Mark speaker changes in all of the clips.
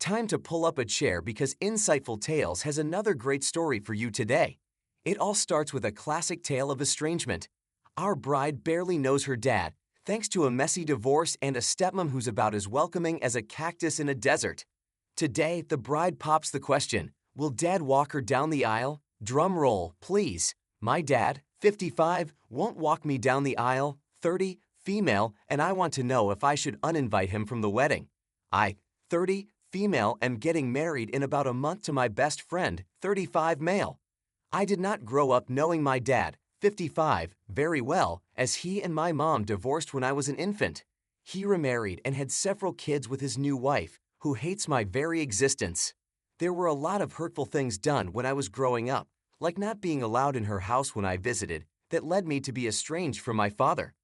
Speaker 1: Time to pull up a chair because Insightful Tales has another great story for you today. It all starts with a classic tale of estrangement. Our bride barely knows her dad, thanks to a messy divorce and a stepmom who's about as welcoming as a cactus in a desert. Today, the bride pops the question, will dad walk her down the aisle? Drum roll, please. My dad, 55, won't walk me down the aisle, 30, female, and I want to know if I should uninvite him from the wedding. I, 30, female, am getting married in about a month to my best friend, 35, male. I did not grow up knowing my dad, 55, very well, as he and my mom divorced when I was an infant. He remarried and had several kids with his new wife, who hates my very existence. There were a lot of hurtful things done when I was growing up, like not being allowed in her house when I visited, that led me to be estranged from my father.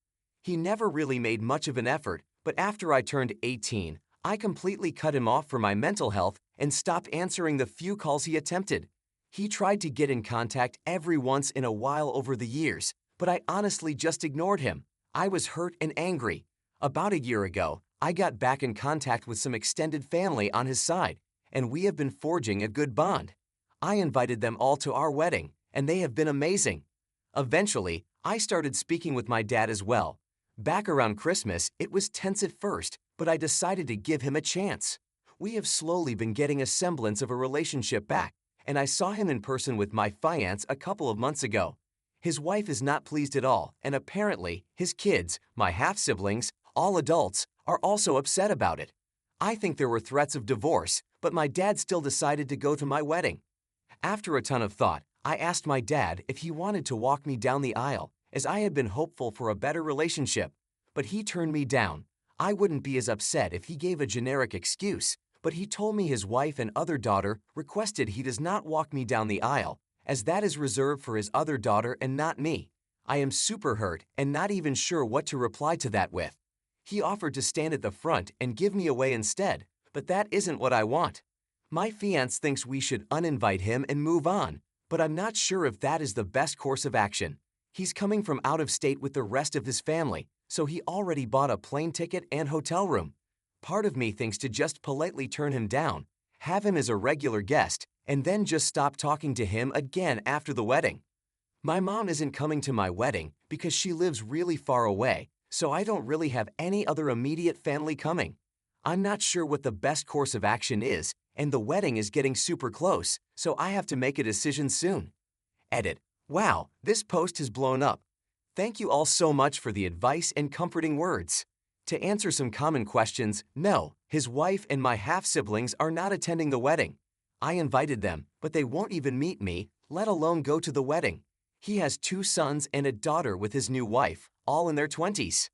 Speaker 1: He never really made much of an effort, but after I turned 18, I completely cut him off for my mental health and stopped answering the few calls he attempted. He tried to get in contact every once in a while over the years, but I honestly just ignored him. I was hurt and angry. About a year ago, I got back in contact with some extended family on his side, and we have been forging a good bond. I invited them all to our wedding, and they have been amazing. Eventually, I started speaking with my dad as well. Back around Christmas, it was tense at first, but I decided to give him a chance. We have slowly been getting a semblance of a relationship back, and I saw him in person with my fiancé a couple of months ago. His wife is not pleased at all, and apparently, his kids, my half-siblings, all adults, are also upset about it. I think there were threats of divorce, but my dad still decided to go to my wedding. After a ton of thought, I asked my dad if he wanted to walk me down the aisle, as I had been hopeful for a better relationship. But he turned me down. I wouldn't be as upset if he gave a generic excuse, but he told me his wife and other daughter requested he does not walk me down the aisle, as that is reserved for his other daughter and not me. I am super hurt and not even sure what to reply to that with. He offered to stand at the front and give me away instead, but that isn't what I want. My fiancé thinks we should uninvite him and move on, but I'm not sure if that is the best course of action. He's coming from out of state with the rest of his family, so he already bought a plane ticket and hotel room. Part of me thinks to just politely turn him down, have him as a regular guest, and then just stop talking to him again after the wedding. My mom isn't coming to my wedding because she lives really far away, so I don't really have any other immediate family coming. I'm not sure what the best course of action is, and the wedding is getting super close, so I have to make a decision soon. Edit. Wow, this post has blown up. Thank you all so much for the advice and comforting words. To answer some common questions, no, his wife and my half-siblings are not attending the wedding. I invited them, but they won't even meet me, let alone go to the wedding. He has 2 sons and a daughter with his new wife, all in their 20s.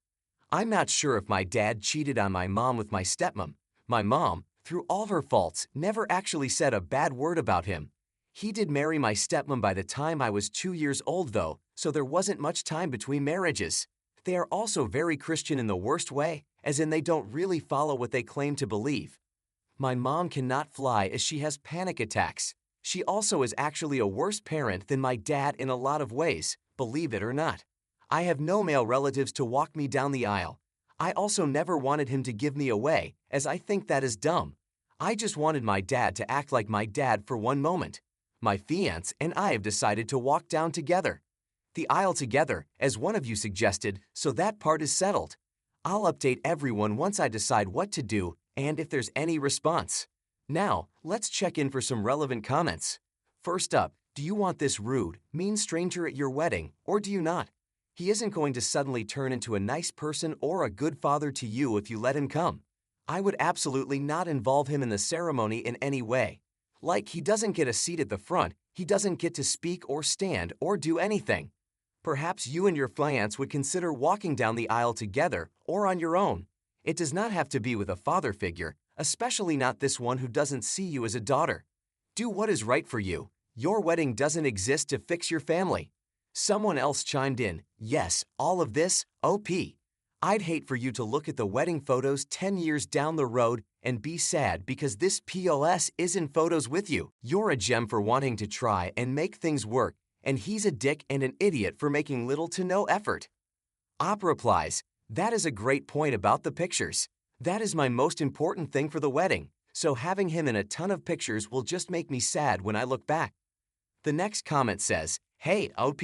Speaker 1: I'm not sure if my dad cheated on my mom with my stepmom. My mom, through all her faults, never actually said a bad word about him. He did marry my stepmom by the time I was 2 years old though, so there wasn't much time between marriages. They are also very Christian in the worst way, as in they don't really follow what they claim to believe. My mom cannot fly as she has panic attacks. She also is actually a worse parent than my dad in a lot of ways, believe it or not. I have no male relatives to walk me down the aisle. I also never wanted him to give me away, as I think that is dumb. I just wanted my dad to act like my dad for one moment. My fiancé and I have decided to walk down together. The aisle together, as one of you suggested, so that part is settled. I'll update everyone once I decide what to do and if there's any response. Now, let's check in for some relevant comments. First up, do you want this rude, mean stranger at your wedding, or do you not? He isn't going to suddenly turn into a nice person or a good father to you if you let him come. I would absolutely not involve him in the ceremony in any way. Like, he doesn't get a seat at the front, he doesn't get to speak or stand or do anything. Perhaps you and your fiancé would consider walking down the aisle together or on your own. It does not have to be with a father figure, especially not this one who doesn't see you as a daughter. Do what is right for you. Your wedding doesn't exist to fix your family. Someone else chimed in, yes, all of this, OP. I'd hate for you to look at the wedding photos 10 years down the road and be sad because this POS isn't photos with you. You're a gem for wanting to try and make things work, and he's a dick and an idiot for making little to no effort. Op replies, that is a great point about the pictures. That is my most important thing for the wedding. so having him in a ton of pictures will just make me sad when I look back. The next comment says, "Hey, OP.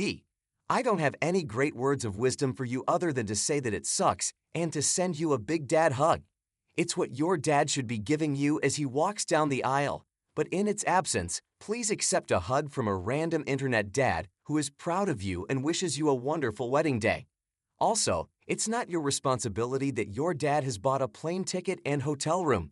Speaker 1: I don't have any great words of wisdom for you other than to say that it sucks and to send you a big dad hug. It's what your dad should be giving you as he walks down the aisle. But in its absence, please accept a hug from a random internet dad who is proud of you and wishes you a wonderful wedding day. Also, it's not your responsibility that your dad has bought a plane ticket and hotel room.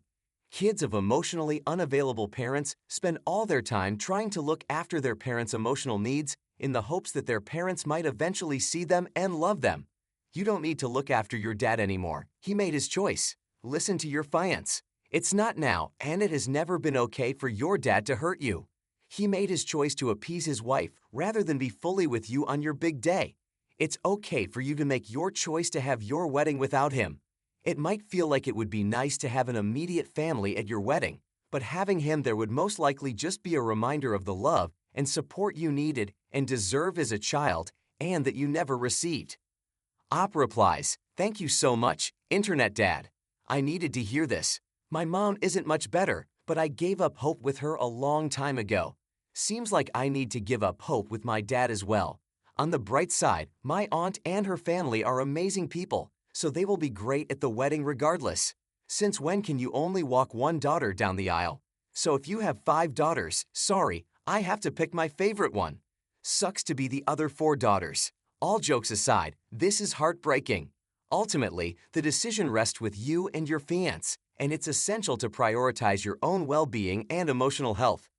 Speaker 1: Kids of emotionally unavailable parents spend all their time trying to look after their parents' emotional needs in the hopes that their parents might eventually see them and love them. You don't need to look after your dad anymore. He made his choice. Listen to your fiance. It's not now, and it has never been okay for your dad to hurt you. He made his choice to appease his wife rather than be fully with you on your big day. It's okay for you to make your choice to have your wedding without him. It might feel like it would be nice to have an immediate family at your wedding, but having him there would most likely just be a reminder of the love and support you needed and deserve as a child and that you never received." Op replies, "Thank you so much, Internet Dad. I needed to hear this. My mom isn't much better, but I gave up hope with her a long time ago. Seems like I need to give up hope with my dad as well. On the bright side, my aunt and her family are amazing people, so they will be great at the wedding regardless. Since when can you only walk one daughter down the aisle? So if you have 5 daughters, sorry, I have to pick my favorite one. Sucks to be the other 4 daughters. All jokes aside, this is heartbreaking. Ultimately, the decision rests with you and your fiancé, and it's essential to prioritize your own well-being and emotional health.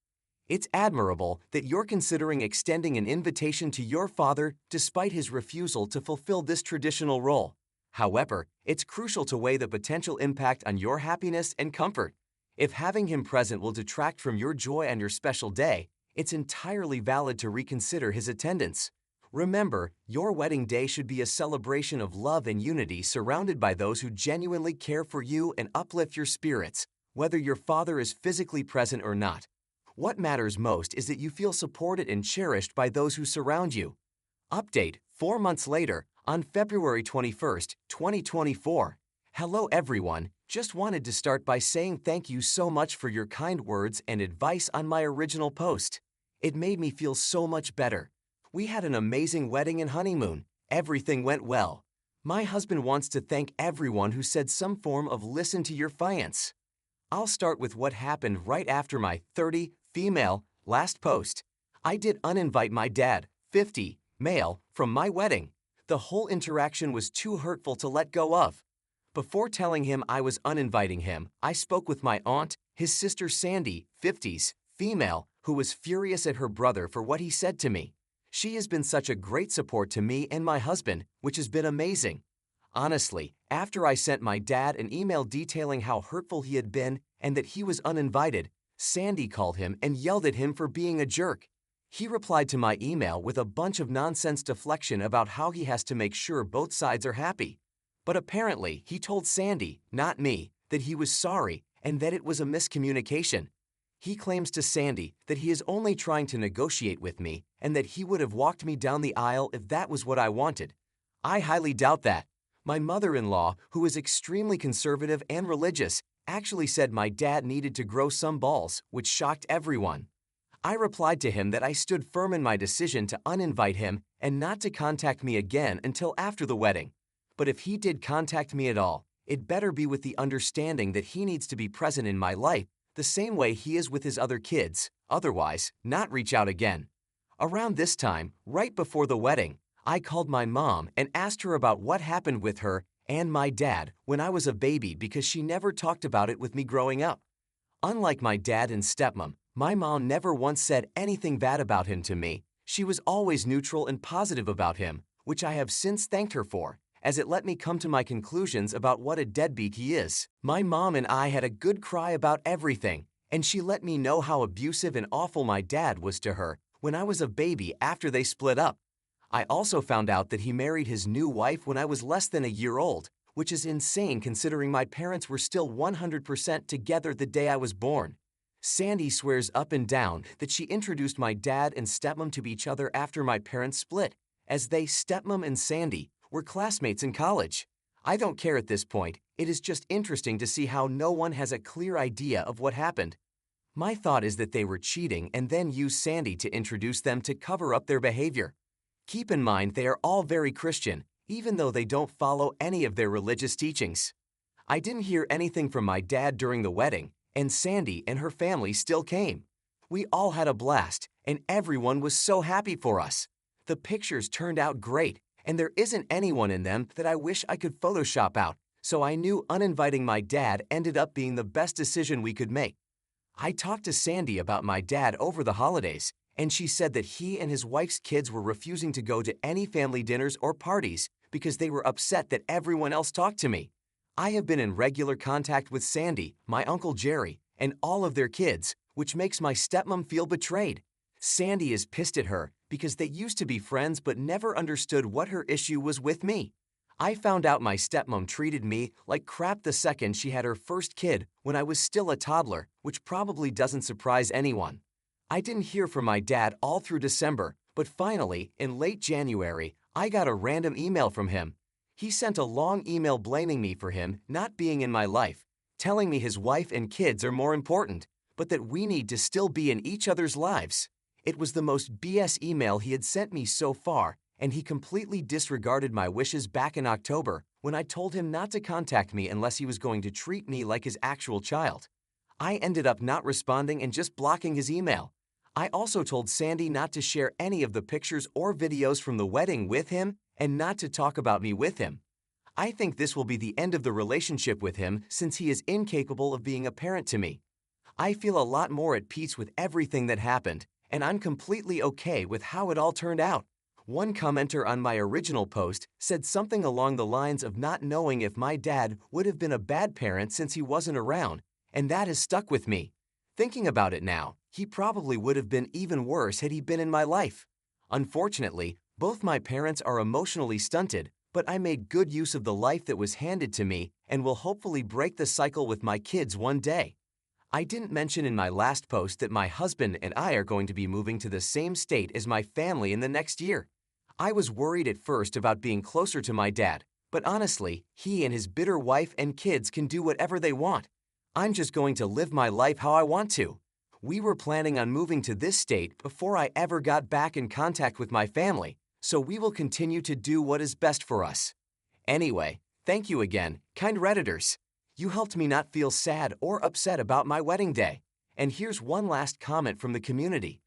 Speaker 1: It's admirable that you're considering extending an invitation to your father despite his refusal to fulfill this traditional role. However, it's crucial to weigh the potential impact on your happiness and comfort. If having him present will detract from your joy on your special day, it's entirely valid to reconsider his attendance. Remember, your wedding day should be a celebration of love and unity surrounded by those who genuinely care for you and uplift your spirits, whether your father is physically present or not. What matters most is that you feel supported and cherished by those who surround you. Update 4 months later, on February 21st, 2024. Hello everyone, just wanted to start by saying thank you so much for your kind words and advice on my original post. It made me feel so much better. We had an amazing wedding and honeymoon. Everything went well. My husband wants to thank everyone who said some form of listen to your fiancé. I'll start with what happened right after my 30, female, last post. I did uninvite my dad, 50, male, from my wedding. The whole interaction was too hurtful to let go of. Before telling him I was uninviting him, I spoke with my aunt, his sister Sandy, 50s, female, who was furious at her brother for what he said to me. She has been such a great support to me and my husband, which has been amazing. Honestly, after I sent my dad an email detailing how hurtful he had been and that he was uninvited, Sandy called him and yelled at him for being a jerk. He replied to my email with a bunch of nonsense deflection about how he has to make sure both sides are happy. But apparently, he told Sandy, not me, that he was sorry and that it was a miscommunication. He claims to Sandy that he is only trying to negotiate with me and that he would have walked me down the aisle if that was what I wanted. I highly doubt that. My mother-in-law, who is extremely conservative and religious, actually said my dad needed to grow some balls, which shocked everyone. I replied to him that I stood firm in my decision to uninvite him and not to contact me again until after the wedding. But if he did contact me at all, it better be with the understanding that he needs to be present in my life the same way he is with his other kids, otherwise, not reach out again. Around this time, right before the wedding, I called my mom and asked her about what happened with her and my dad when I was a baby because she never talked about it with me growing up. Unlike my dad and stepmom, my mom never once said anything bad about him to me. She was always neutral and positive about him, which I have since thanked her for, as it let me come to my conclusions about what a deadbeat he is. My mom and I had a good cry about everything, and she let me know how abusive and awful my dad was to her when I was a baby after they split up. I also found out that he married his new wife when I was less than a year old, which is insane considering my parents were still 100% together the day I was born. Sandy swears up and down that she introduced my dad and stepmom to each other after my parents split, as they, stepmom and Sandy, were classmates in college. I don't care at this point. It is just interesting to see how no one has a clear idea of what happened. My thought is that they were cheating and then used Sandy to introduce them to cover up their behavior. Keep in mind they are all very Christian, even though they don't follow any of their religious teachings. I didn't hear anything from my dad during the wedding, and Sandy and her family still came. We all had a blast, and everyone was so happy for us. The pictures turned out great, and there isn't anyone in them that I wish I could Photoshop out, so I knew uninviting my dad ended up being the best decision we could make. I talked to Sandy about my dad over the holidays, and she said that he and his wife's kids were refusing to go to any family dinners or parties because they were upset that everyone else talked to me. I have been in regular contact with Sandy, my Uncle Jerry, and all of their kids, which makes my stepmom feel betrayed. Sandy is pissed at her because they used to be friends but never understood what her issue was with me. I found out my stepmom treated me like crap the second she had her first kid when I was still a toddler, which probably doesn't surprise anyone. I didn't hear from my dad all through December, but finally, in late January, I got a random email from him. He sent a long email blaming me for him not being in my life, telling me his wife and kids are more important, but that we need to still be in each other's lives. It was the most BS email he had sent me so far, and he completely disregarded my wishes back in October when I told him not to contact me unless he was going to treat me like his actual child. I ended up not responding and just blocking his email. I also told Sandy not to share any of the pictures or videos from the wedding with him and not to talk about me with him. I think this will be the end of the relationship with him since he is incapable of being a parent to me. I feel a lot more at peace with everything that happened, and I'm completely okay with how it all turned out. One commenter on my original post said something along the lines of not knowing if my dad would have been a bad parent since he wasn't around, and that has stuck with me. Thinking about it now, he probably would have been even worse had he been in my life. Unfortunately, both my parents are emotionally stunted, but I made good use of the life that was handed to me and will hopefully break the cycle with my kids one day. I didn't mention in my last post that my husband and I are going to be moving to the same state as my family in the next year. I was worried at first about being closer to my dad, but honestly, he and his bitter wife and kids can do whatever they want. I'm just going to live my life how I want to. We were planning on moving to this state before I ever got back in contact with my family, so we will continue to do what is best for us. Anyway, thank you again, kind Redditors. You helped me not feel sad or upset about my wedding day. And here's one last comment from the community.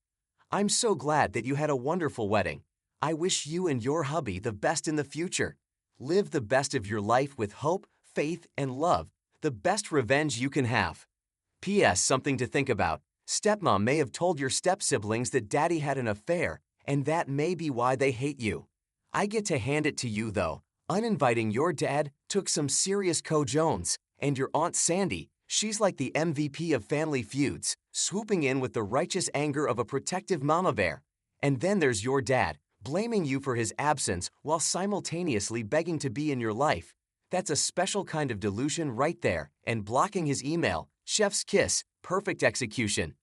Speaker 1: I'm so glad that you had a wonderful wedding. I wish you and your hubby the best in the future. Live the best of your life with hope, faith, and love, the best revenge you can have. P.S. Something to think about. Stepmom may have told your step-siblings that daddy had an affair, and that may be why they hate you. I get to hand it to you, though. Uninviting your dad took some serious co-Jones, and your Aunt Sandy, she's like the MVP of family feuds, swooping in with the righteous anger of a protective mama bear. And then there's your dad, blaming you for his absence while simultaneously begging to be in your life. That's a special kind of delusion right there, and blocking his email, chef's kiss, perfect execution.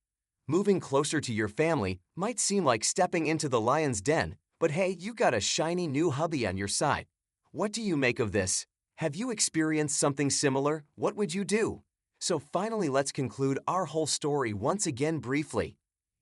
Speaker 1: Moving closer to your family might seem like stepping into the lion's den, but hey, you got a shiny new hubby on your side. What do you make of this? Have you experienced something similar? What would you do? So finally, let's conclude our whole story once again briefly.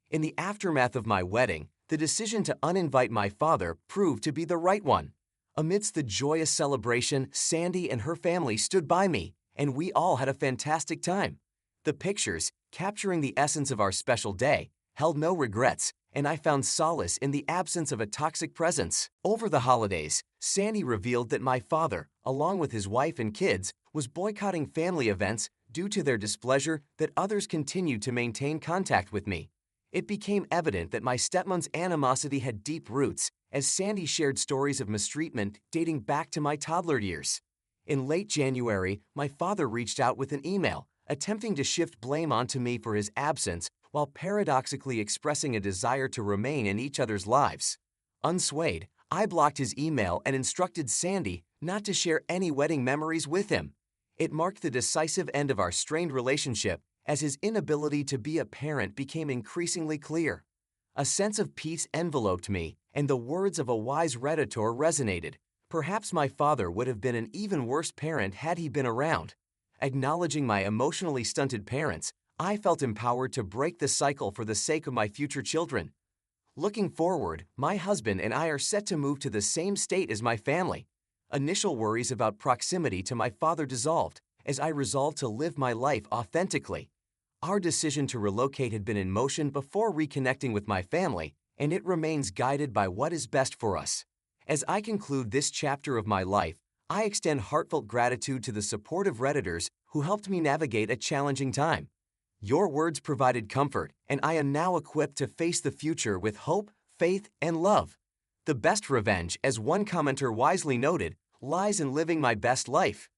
Speaker 1: In the aftermath of my wedding, the decision to uninvite my father proved to be the right one. Amidst the joyous celebration, Sandy and her family stood by me, and we all had a fantastic time. The pictures, capturing the essence of our special day, held no regrets, and I found solace in the absence of a toxic presence. Over the holidays, Sandy revealed that my father, along with his wife and kids, was boycotting family events due to their displeasure that others continued to maintain contact with me. It became evident that my stepmom's animosity had deep roots, as Sandy shared stories of mistreatment dating back to my toddler years. In late January, my father reached out with an email, attempting to shift blame onto me for his absence while paradoxically expressing a desire to remain in each other's lives. Unswayed, I blocked his email and instructed Sandy not to share any wedding memories with him. It marked the decisive end of our strained relationship as his inability to be a parent became increasingly clear. A sense of peace enveloped me, and the words of a wise Redditor resonated. Perhaps my father would have been an even worse parent had he been around. Acknowledging my emotionally stunted parents, I felt empowered to break the cycle for the sake of my future children. Looking forward, my husband and I are set to move to the same state as my family. Initial worries about proximity to my father dissolved as I resolved to live my life authentically. Our decision to relocate had been in motion before reconnecting with my family, and it remains guided by what is best for us. As I conclude this chapter of my life, I extend heartfelt gratitude to the supportive Redditors who helped me navigate a challenging time. Your words provided comfort, and I am now equipped to face the future with hope, faith, and love. The best revenge, as one commenter wisely noted, lies in living my best life.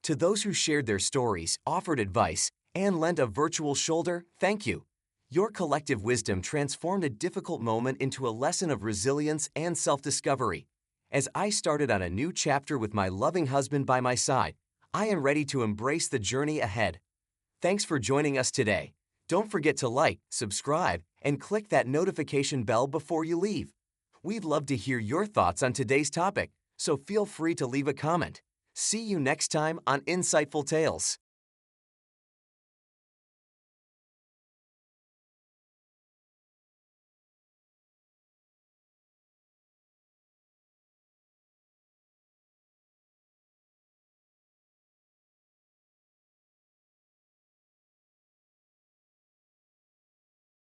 Speaker 1: To those who shared their stories, offered advice, and lent a virtual shoulder, thank you. Your collective wisdom transformed a difficult moment into a lesson of resilience and self-discovery. As I started on a new chapter with my loving husband by my side, I am ready to embrace the journey ahead. Thanks for joining us today. Don't forget to like, subscribe, and click that notification bell before you leave. We'd love to hear your thoughts on today's topic, so feel free to leave a comment. See you next time on Insightful Tales.